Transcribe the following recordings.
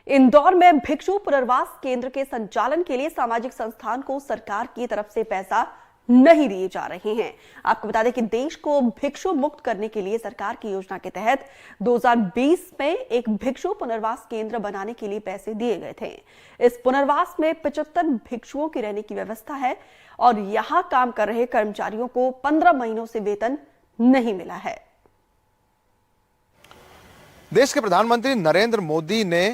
इंदौर में भिक्षु पुनर्वास केंद्र के संचालन के लिए सामाजिक संस्थान को सरकार की तरफ से पैसा नहीं दिए जा रहे हैं। आपको बता दें कि देश को भिक्षु मुक्त करने के लिए सरकार की योजना के तहत 2020 में एक भिक्षु पुनर्वास केंद्र बनाने के लिए पैसे दिए गए थे। इस पुनर्वास में 75 भिक्षुओं की रहने की व्यवस्था है और यहां काम कर रहे कर्मचारियों को 15 महीनों से वेतन नहीं मिला है। देश के प्रधानमंत्री नरेंद्र मोदी ने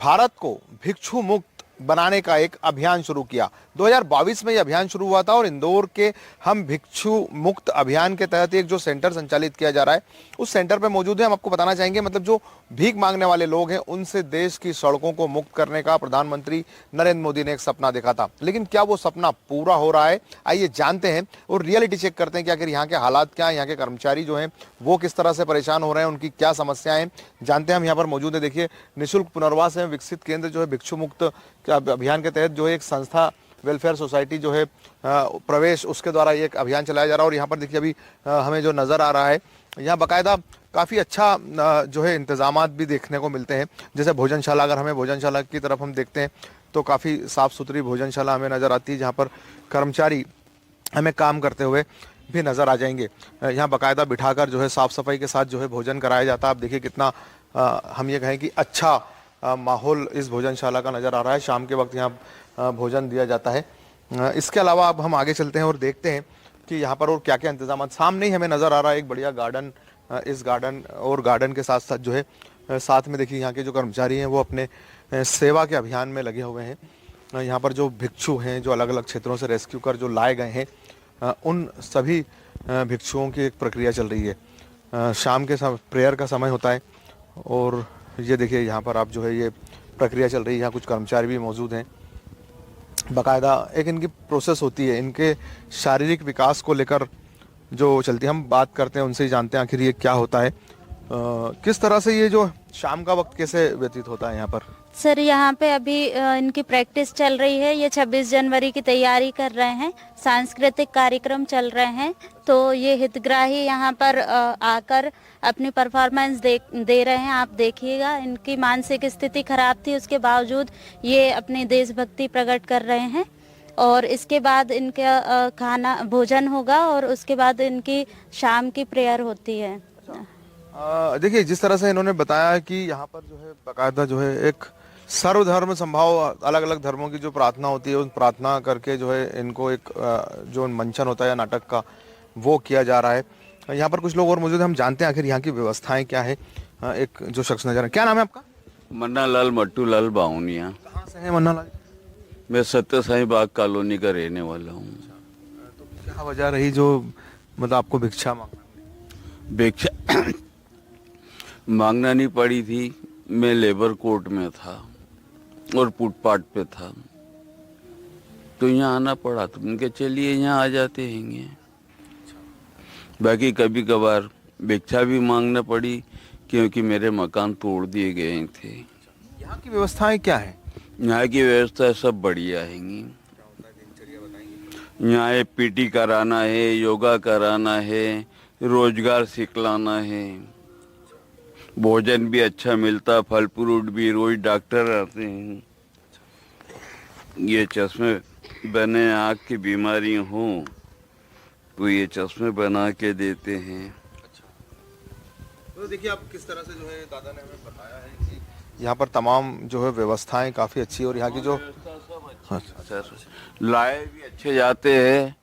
भारत को भिक्षु मुक्त बनाने का एक अभियान शुरू किया। 2022 में यह अभियान शुरू हुआ था और इंदौर के हम भिक्षु मुक्त अभियान के तहत एक जो सेंटर संचालित किया जा रहा है उस सेंटर पे मौजूद है। हम आपको बताना चाहेंगे मतलब जो भीख मांगने वाले लोग हैं उनसे देश की सड़कों को मुक्त करने का प्रधानमंत्री नरेंद्र मोदी ने एक सपना देखा था, लेकिन क्या वो सपना पूरा हो रहा है? आइए जानते हैं और रियलिटी चेक करते हैं कि आखिर यहाँ के हालात क्या है, यहाँ के कर्मचारी जो हैं वो किस तरह से परेशान हो रहे हैं, उनकी क्या समस्याएं जानते हैं। हम यहाँ पर मौजूद है। देखिए, निःशुल्क पुनर्वास एवं विकसित केंद्र जो है भिक्षु मुक्त अभियान के तहत जो है एक संस्था वेलफेयर सोसाइटी जो है प्रवेश उसके द्वारा एक अभियान चलाया जा रहा है। और यहाँ पर देखिए अभी हमें जो नज़र आ रहा है यहाँ बाकायदा काफ़ी अच्छा जो है इंतजामात भी देखने को मिलते हैं। जैसे भोजनशाला, अगर हमें भोजनशाला की तरफ हम देखते हैं तो काफ़ी साफ़ सुथरी भोजनशाला हमें नज़र आती है जहाँ पर कर्मचारी हमें काम करते हुए भी नज़र आ जाएंगे। यहाँ बाकायदा बिठाकर जो है साफ़ सफाई के साथ जो है भोजन कराया जाता है। आप देखिए कितना हम ये कहें कि अच्छा माहौल इस भोजनशाला का नज़र आ रहा है। शाम के वक्त यहाँ भोजन दिया जाता है। इसके अलावा अब हम आगे चलते हैं और देखते हैं कि यहाँ पर और क्या क्या इंतजाम। सामने ही हमें नज़र आ रहा है एक बढ़िया गार्डन। इस गार्डन और गार्डन के साथ साथ जो है साथ में देखिए यहाँ के जो कर्मचारी हैं वो अपने सेवा के अभियान में लगे हुए हैं। यहाँ पर जो भिक्षु हैं जो अलग अलग क्षेत्रों से रेस्क्यू कर जो लाए गए हैं उन सभी भिक्षुओं की एक प्रक्रिया चल रही है। शाम के प्रेयर का समय होता है और ये देखिए यहाँ पर आप जो है ये प्रक्रिया चल रही है। यहाँ कुछ कर्मचारी भी मौजूद हैं। बाकायदा एक इनकी प्रोसेस होती है, इनके शारीरिक विकास को लेकर जो चलती है। हम बात करते हैं उनसे ही जानते हैं आखिर ये क्या होता है, किस तरह से ये जो शाम का वक्त कैसे व्यतीत होता है यहाँ पर। सर यहाँ पे अभी इनकी प्रैक्टिस चल रही है। ये 26 जनवरी की तैयारी कर रहे हैं, सांस्कृतिक कार्यक्रम चल रहे हैं। तो ये हितग्राही यहाँ पर आकर अपनी परफॉर्मेंस दे रहे हैं। आप देखिएगा, इनकी मानसिक स्थिति खराब थी, उसके बावजूद ये अपनी देशभक्ति प्रकट कर रहे हैं। और इसके बाद इनका खाना भोजन होगा और उसके बाद इनकी शाम की प्रेयर होती है। देखिए जिस तरह से इन्होंने बताया कि यहाँ पर जो है बाकायदा जो है एक सर्वधर्म संभाव अलग अलग धर्मों की जो प्रार्थना होती है उन प्रार्थना करके जो है इनको एक जो मंचन होता है या नाटक का वो किया जा रहा है। यहाँ पर कुछ लोग और मौजूद हैं, हम जानते हैं आखिर यहाँ की व्यवस्थाएं क्या है। एक जो शख्स नजर है, क्या नाम है आपका? मन्ना लाल मट्टू लाल बाउनिया। कहाँ से है मन्ना लाल? मैं सत्य साईं बाग कॉलोनी का रहने वाला हूँ। तो क्या वजह रही जो मतलब आपको भिक्षा भिक्षा मांगना नहीं पड़ी थी? मैं लेबर कोर्ट में था और फुटपाथ पे था तो यहाँ आना पड़ा। तो उनके चलिए यहाँ आ जाते हैं। बाकी कभी कभार भिक्षा भी मांगना पड़ी क्योंकि मेरे मकान तोड़ दिए गए थे। यहाँ की व्यवस्थाएं क्या है? यहाँ की व्यवस्था सब बढ़िया है। यहाँ पीटी कराना है, योगा कराना है, रोजगार सिखलाना है, भोजन भी अच्छा मिलता, फल फ्रूट भी, रोज डॉक्टर आते हैं। ये चश्मे बने आँख की बीमारी हो तो ये चश्मे बना के देते हैं। तो देखिए आप किस तरह से जो है दादा ने हमें बताया है कि यहाँ पर तमाम जो है व्यवस्थाएं काफ़ी अच्छी और यहाँ की जो लाए भी अच्छे जाते हैं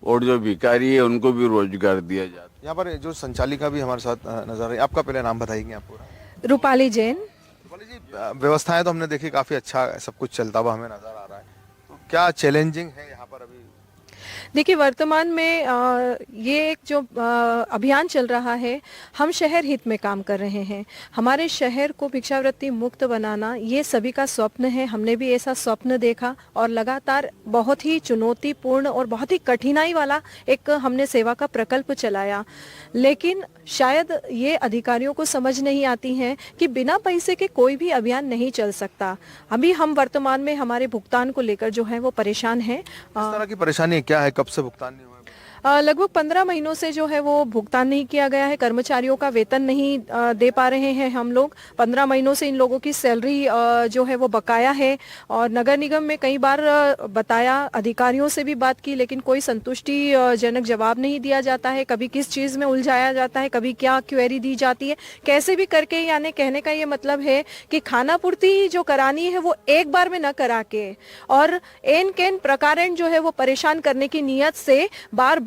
और जो भिखारी है उनको भी रोजगार दिया जाता है। यहाँ पर जो संचालिका भी हमारे साथ नजर है। आपका पहले नाम बताइए आप पूरा? रूपाली जैन। रूपाली जी, व्यवस्थाएं तो हमने देखी काफ़ी अच्छा सब कुछ चलता हुआ हमें नज़र आ रहा है, तो क्या चैलेंजिंग है यहाँ पर अभी? देखिए वर्तमान में ये एक जो अभियान चल रहा है, हम शहर हित में काम कर रहे हैं। हमारे शहर को भिक्षावृत्ति मुक्त बनाना ये सभी का स्वप्न है। हमने भी ऐसा स्वप्न देखा और लगातार बहुत ही चुनौतीपूर्ण और बहुत ही कठिनाई वाला एक हमने सेवा का प्रकल्प चलाया। लेकिन शायद ये अधिकारियों को समझ नहीं आती है कि बिना पैसे के कोई भी अभियान नहीं चल सकता। अभी हम वर्तमान में हमारे भुगतान को लेकर जो है वो परेशान हैं। इस तरह की परेशानी क्या है? कब से भुगतान नहीं हुआ? लगभग 15 महीनों से जो है वो भुगतान नहीं किया गया है। कर्मचारियों का वेतन नहीं दे पा रहे हैं हम लोग। 15 महीनों से इन लोगों की सैलरी जो है वो बकाया है और नगर निगम में कई बार बताया, अधिकारियों से भी बात की, लेकिन कोई संतुष्टि जनक जवाब नहीं दिया जाता है। कभी किस चीज़ में उलझाया जाता है, कभी क्या क्वेरी दी जाती है, कैसे भी करके, यानी कहने का ये मतलब है कि खाना पूर्ति जो करानी है वो एक बार में न करा के और एन केन प्रकारण जो है वो परेशान करने की नीयत से बार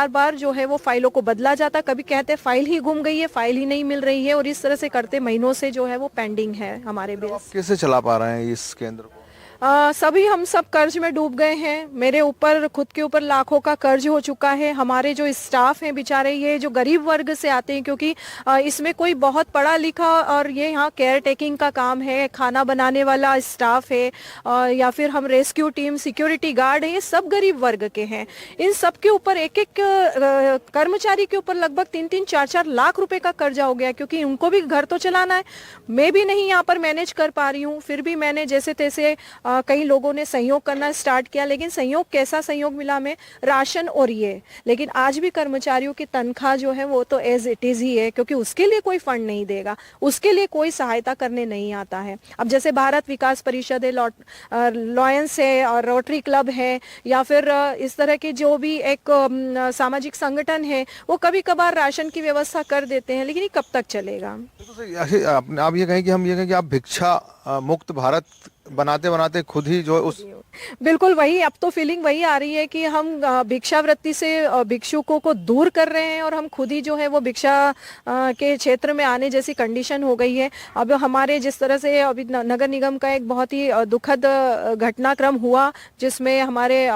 बार जो है वो फाइलों को बदला जाता। कभी कहते फाइल ही गुम गई है, फाइल ही नहीं मिल रही है और इस तरह से करते महीनों से जो है वो पेंडिंग है हमारे बिल। आप कैसे चला पा रहे हैं इस केंद्र को? सभी हम सब कर्ज में डूब गए हैं। मेरे ऊपर, खुद के ऊपर लाखों का कर्ज हो चुका है। हमारे जो स्टाफ हैं बेचारे, ये जो गरीब वर्ग से आते हैं, क्योंकि इसमें कोई बहुत पढ़ा लिखा और ये यहाँ केयर टेकिंग का काम है, खाना बनाने वाला स्टाफ है या फिर हम रेस्क्यू टीम, सिक्योरिटी गार्ड है, ये सब गरीब वर्ग के हैं। इन सब के ऊपर एक एक कर्मचारी के ऊपर लगभग 3-3, 4-4 लाख रुपए का कर्जा हो गया, क्योंकि उनको भी घर तो चलाना है। मैं भी नहीं यहाँ पर मैनेज कर पा रही हूँ। फिर भी मैंने जैसे तैसे कई लोगों ने सहयोग करना स्टार्ट किया, लेकिन सहयोग, कैसा सहयोग मिला हमें? राशन और ये। लेकिन आज भी कर्मचारियों की तनख्वाह जो है वो तो एज इट इज ही है, क्योंकि उसके लिए कोई फंड नहीं देगा, उसके लिए कोई सहायता करने नहीं आता है। अब जैसे भारत विकास परिषद है, लॉयंस है और रोटरी क्लब है या फिर इस तरह के जो भी एक सामाजिक संगठन है, वो कभी कभार राशन की व्यवस्था कर देते हैं, लेकिन ये कब तक चलेगा? आप ये कहें कि हम ये कहें कि आप भिक्षा मुक्त भारत बनाते बनाते खुद ही जो है उस बिल्कुल वही, अब तो फीलिंग वही आ रही है कि हम भिक्षावृत्ति से भिक्षुकों को दूर कर रहे हैं और हम खुद ही जो है वो भिक्षा के क्षेत्र में आने जैसी कंडीशन हो गई है। अब हमारे जिस तरह से अभी नगर निगम का एक बहुत ही दुखद घटनाक्रम हुआ, जिसमें हमारे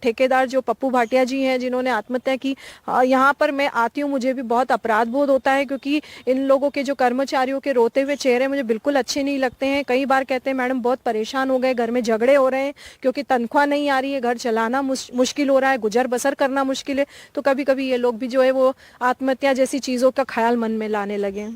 ठेकेदार जो पप्पू भाटिया जी हैं, जिन्होंने आत्महत्या की। यहाँ पर मैं आती हूँ, मुझे भी बहुत अपराध बोध होता है, क्योंकि इन लोगों के जो कर्मचारियों के रोते हुए चेहरे मुझे बिल्कुल अच्छे नहीं लगते हैं। कई बार कहते हैं मैडम बहुत परेशान हो गए, घर में झगड़े हो रहे हैं क्योंकि तनख्वाह नहीं आ रही है, घर चलाना मुश्किल हो रहा है, गुजर बसर करना मुश्किल है। तो कभी कभी ये लोग भी जो है वो आत्महत्या जैसी चीजों का ख्याल मन में लाने लगे।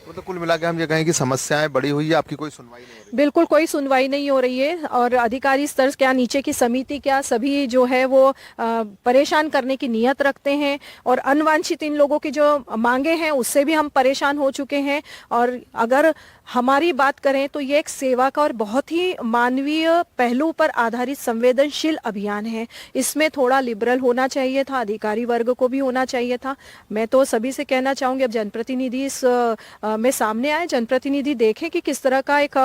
तो कुल मिला के हम ये कहें कि समस्याएं बड़ी हुई है, आपकी कोई सुनवाई नहीं हो रही? बिल्कुल कोई सुनवाई नहीं हो रही है और अधिकारी स्तर क्या, नीचे की समिति क्या, सभी जो है वो परेशान करने की नीयत रखते हैं और अनवांछित इन लोगों की जो मांगे हैं उससे भी हम परेशान हो चुके हैं। और अगर हमारी बात करें तो ये एक सेवा का और बहुत ही मानवीय पहलू पर आधारित संवेदनशील अभियान है। इसमें थोड़ा लिबरल होना चाहिए था, अधिकारी वर्ग को भी होना चाहिए था। मैं तो सभी से कहना चाहूंगी, अब जनप्रतिनिधि इस में सामने आए, जनप्रतिनिधि देखें कि किस तरह का एक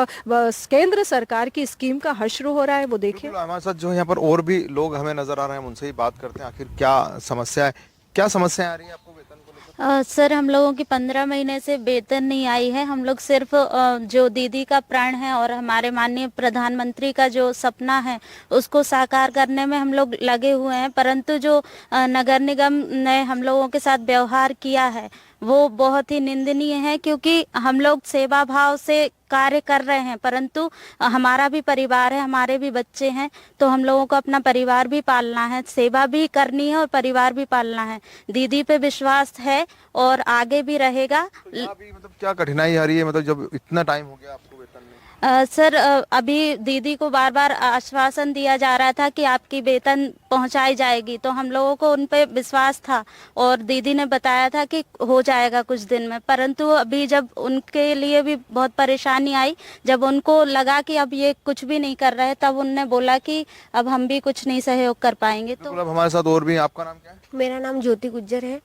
केंद्र सरकार की स्कीम का हश्र हो रहा है, वो देखें। हमारे साथ जो यहाँ पर और भी लोग हमें नजर आ रहे हैं, उनसे ही बात करते हैं। आखिर क्या समस्या है, क्या समस्याएं आ रही है आपको वेतन को लेकर? सर, हम लोगों की 15 महीने से वेतन नहीं आई है। हम लोग सिर्फ जो दीदी का प्रण है और हमारे माननीय प्रधानमंत्री का जो सपना है उसको साकार करने में हम लोग लगे हुए हैं, परंतु जो नगर निगम ने हम लोगों के साथ व्यवहार किया है वो बहुत ही निंदनीय है, क्योंकि हम लोग सेवा भाव से कार्य कर रहे हैं, परंतु हमारा भी परिवार है, हमारे भी बच्चे हैं, तो हम लोगों को अपना परिवार भी पालना है, सेवा भी करनी है और परिवार भी पालना है। दीदी पे विश्वास है और आगे भी रहेगा। तो अभी मतलब क्या कठिनाई आ रही है, मतलब जब इतना टाइम हो गया आपको वेतन में? सर, अभी दीदी को बार बार आश्वासन दिया जा रहा था कि आपकी वेतन पहुंचाई जाएगी, तो हम लोगों को उन पे विश्वास था और दीदी ने बताया था कि हो जाएगा कुछ दिन में, परंतु अभी जब उनके लिए भी बहुत परेशानी आई, जब उनको लगा कि अब ये कुछ भी नहीं कर रहे, तब उनने बोला कि अब हम भी कुछ नहीं सहयोग कर पाएंगे। तो मतलब हमारे साथ और भी, आपका नाम क्या है? मेरा नाम ज्योति गुज्जर है।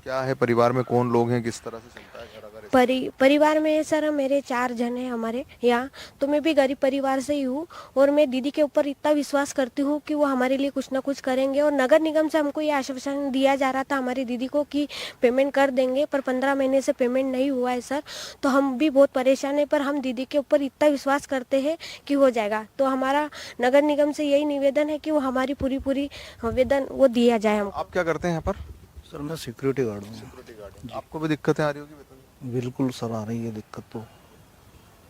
क्या है परिवार में, कौन लोग हैं, किस तरह से चलता है घर? अगर परिवार में सर मेरे 4 जन हैं हमारे यहाँ, तो मैं भी गरीब परिवार से ही हूँ और मैं दीदी के ऊपर इतना विश्वास करती हूँ कि वो हमारे लिए कुछ ना कुछ करेंगे। और नगर निगम से हमको ये आश्वासन दिया जा रहा था हमारी दीदी को कि पेमेंट कर देंगे, पर 15 महीने से पेमेंट नहीं हुआ है सर, तो हम भी बहुत परेशान है। पर हम दीदी के ऊपर इतना विश्वास करते हैं कि हो जाएगा। तो हमारा नगर निगम से यही निवेदन है कि वो हमारी पूरी वेतन वो दिया जाए हमको। आप क्या करते हैं यहाँ पर? सर मैं सिक्योरिटी गार्ड हूँ। आपको भी दिक्कतें आ रही होगी वेतन में? बिल्कुल सर, आ रही है दिक्कत। तो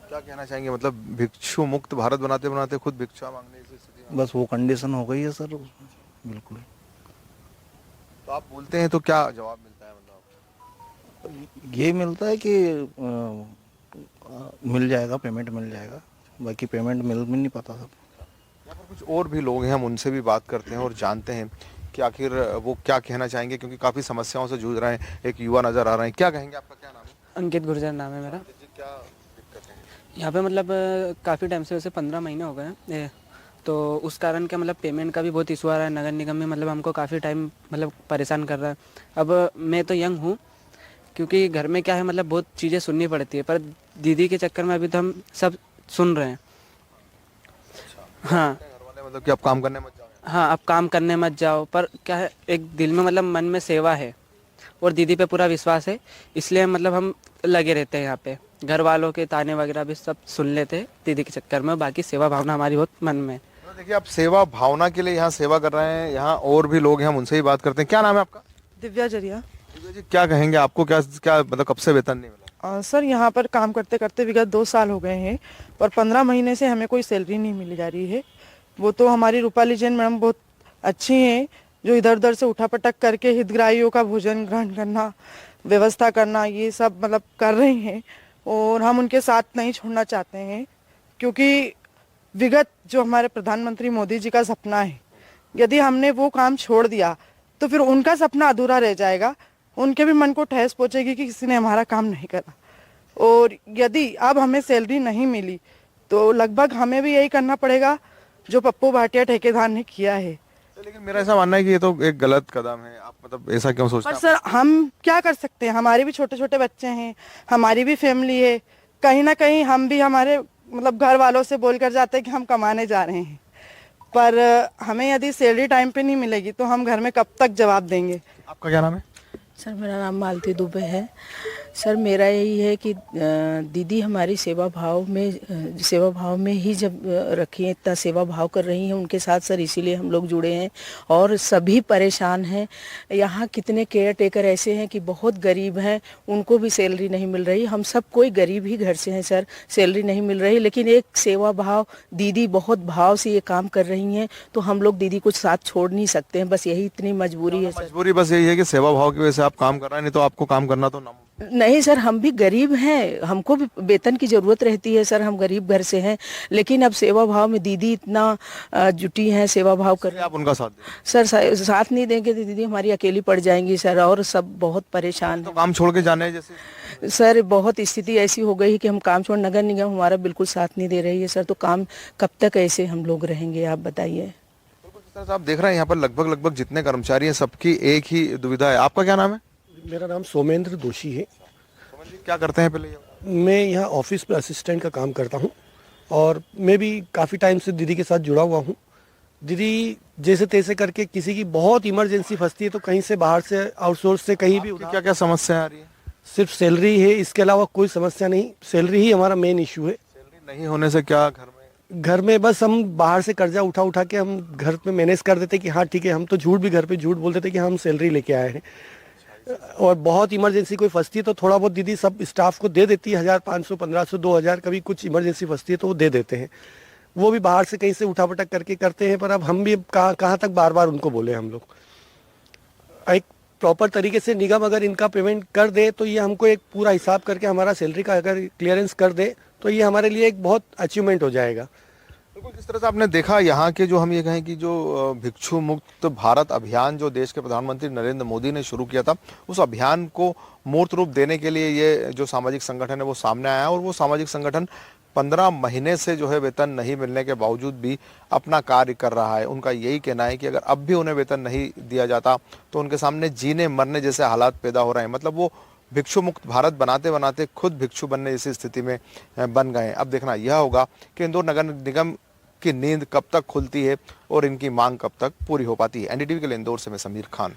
क्या कहना चाहेंगे, मतलब भिक्षु मुक्त भारत बनाते बनाते खुद भिक्षा मांगने की स्थिति में? बस वो कंडीशन हो गई है सर, बिल्कुल। तो आप बोलते हैं तो क्या जवाब मिलता है? मतलब ये मिलता है कि मिल जाएगा, पेमेंट मिल जाएगा, बाकी पेमेंट मिल नहीं पाता सर। यहाँ पर कुछ और भी लोग हैं, हम उनसे भी बात करते हैं और जानते हैं कि आखिर वो क्या कहना चाहेंगे, क्योंकि काफी समस्याओं से जूझ रहे हैं। एक युवा नजर आ रहे हैं, क्या कहेंगे? आपका क्या नाम है? अंकित गुर्जर नाम है मेरा। क्या दिक्कत है? यहाँ पे मतलब काफ़ी टाइम से, वैसे 15 महीने हो गए हैं, तो उस कारण क्या मतलब पेमेंट का भी बहुत इशू आ रहा है। नगर निगम में मतलब हमको काफ़ी टाइम मतलब परेशान कर रहा है। अब मैं तो यंग हूँ, क्योंकि घर में क्या है मतलब बहुत चीज़ें सुननी पड़ती है, पर दीदी के चक्कर में अभी तो हम सब सुन रहे हैं। हाँ घर वाले मतलब कि आप काम करने मत जाओ। हाँ, अब काम करने मत जाओ, पर क्या है एक दिल में मतलब मन में सेवा है और दीदी पे पूरा विश्वास है, इसलिए मतलब हम लगे रहते हैं यहाँ पे। घर वालों के ताने वगैरह भी सब सुन लेते हैं दीदी के चक्कर में, बाकी सेवा भावना हमारी बहुत मन में है। तो देखिए, आप सेवा भावना के लिए यहाँ सेवा कर रहे हैं। यहाँ और भी लोग हैं, हम उनसे ही बात करते हैं। क्या नाम है आपका? दिव्या जरिया। दिव्या जी, क्या कहेंगे? आपको क्या क्या मतलब कब से वेतन नहीं मिला? सर यहाँ पर काम करते करते विगत 2 साल हो गए हैं और 15 महीने से हमें कोई सैलरी नहीं मिली जा रही है। वो तो हमारी रूपाली जैन मैडम बहुत अच्छी हैं, जो इधर उधर से उठापटक करके हितग्राहियों का भोजन ग्रहण करना, व्यवस्था करना, ये सब मतलब कर रही हैं और हम उनके साथ नहीं छोड़ना चाहते हैं, क्योंकि विगत जो हमारे प्रधानमंत्री मोदी जी का सपना है, यदि हमने वो काम छोड़ दिया तो फिर उनका सपना अधूरा रह जाएगा। उनके भी मन को ठेस पहुंचेगी कि किसी ने हमारा काम नहीं करा। और यदि अब हमें सैलरी नहीं मिली तो लगभग हमें भी यही करना पड़ेगा जो पप्पू भाटिया ठेकेदार ने किया है। लेकिन मेरा ऐसा मानना है कि ये तो एक गलत कदम है। आप मतलब ऐसा क्यों सोचते पर हैं? सर हम क्या कर सकते हैं, हमारे भी छोटे छोटे बच्चे हैं, हमारी भी फैमिली है। कहीं ना कहीं हम भी हमारे मतलब घर वालों से बोल कर जाते हैं कि हम कमाने जा रहे हैं, पर हमें यदि सैलरी टाइम पे नहीं मिलेगी तो हम घर में कब तक जवाब देंगे। आपका क्या नाम है? सर मेरा नाम मालती दुबे है। सर मेरा यही है कि दीदी हमारी सेवा भाव में ही जब रखी है, इतना सेवा भाव कर रही हैं उनके साथ सर, इसीलिए हम लोग जुड़े हैं और सभी परेशान हैं। यहाँ कितने केयर टेकर ऐसे हैं कि बहुत गरीब हैं, उनको भी सैलरी नहीं मिल रही। हम सब कोई गरीब ही घर से हैं सर, सैलरी नहीं मिल रही, लेकिन एक सेवा भाव, दीदी बहुत भाव से ये काम कर रही हैं, तो हम लोग दीदी को साथ छोड़ नहीं सकते हैं, बस यही इतनी मजबूरी है सर। मजबूरी बस यही है कि सेवा भाव की वजह से आप काम कर रहे हैं, नहीं तो आपको काम करना तो नहीं सर, हम भी गरीब हैं, हमको भी वेतन की जरूरत रहती है सर, हम गरीब घर से हैं, लेकिन अब सेवा भाव में दीदी इतना जुटी हैं, सेवा भाव कर आप उनका साथ दें। सर साथ नहीं देंगे तो दीदी हमारी अकेली पड़ जाएंगी सर, और सब बहुत परेशान तो हैं। काम छोड़ के जाने जैसे सर बहुत स्थिति ऐसी हो गई कि हम काम छोड़, नगर निगम हमारा बिल्कुल साथ नहीं दे रही है सर, तो काम कब तक ऐसे हम लोग रहेंगे, आप बताइए। जिस तरह से आप देख रहे हैं यहाँ पर लगभग जितने कर्मचारी हैं सबकी एक ही दुविधा है। आपका क्या नाम है? मेरा नाम सोमेंद्र दोषी है। क्या करते हैं पहले? मैं यहाँ ऑफिस में असिस्टेंट का काम करता हूँ और मैं भी काफ़ी टाइम से दीदी के साथ जुड़ा हुआ हूँ। दीदी जैसे तैसे करके किसी की बहुत इमरजेंसी फंसती है तो कहीं से बाहर से आउटसोर्स से कहीं भी क्या क्या समस्या आ रही है? सिर्फ सैलरी है, इसके अलावा कोई समस्या नहीं। सैलरी ही हमारा मेन इशू है। सैलरी नहीं होने से क्या घर में बस हम बाहर से कर्जा उठा के हम घर पे मैनेज कर देते कि हाँ ठीक है, हम तो झूठ भी घर पे झूठ बोलते थे कि हम सैलरी लेके आए हैं, और बहुत इमरजेंसी कोई फंसती है तो थोड़ा बहुत दीदी सब स्टाफ को दे देती है, 1500 1500 2000, कभी कुछ इमरजेंसी फंसती है तो वो दे देते हैं। वो भी बाहर से कहीं से उठापटक करके करते हैं, पर अब हम भी कहाँ तक बार बार उनको बोले। हम लोग एक प्रॉपर तरीके से निगम अगर इनका पेमेंट कर दे तो ये हमको एक पूरा हिसाब करके हमारा सैलरी का अगर क्लियरेंस कर दे तो ये हमारे लिए एक बहुत अचीवमेंट हो जाएगा। बिल्कुल, जिस तरह से आपने देखा यहाँ के जो हम ये कहें कि जो भिक्षु मुक्त भारत अभियान जो देश के प्रधानमंत्री नरेंद्र मोदी ने शुरू किया था, उस अभियान को मूर्त रूप देने के लिए ये जो सामाजिक संगठन है वो सामने आया, और वो सामाजिक संगठन 15 महीने से जो है वेतन नहीं मिलने के बावजूद भी अपना कार्य कर रहा है। उनका यही कहना है कि अगर अब भी उन्हें वेतन नहीं दिया जाता तो उनके सामने जीने मरने जैसे हालात पैदा हो रहे हैं। मतलब वो भिक्षु मुक्त भारत बनाते बनाते खुद भिक्षु बनने जैसी स्थिति में बन गए। अब देखना यह होगा कि इंदौर नगर निगम की नींद कब तक खुलती है और इनकी मांग कब तक पूरी हो पाती है। एनडीटीवी के लिए इंदौर से मैं समीर खान।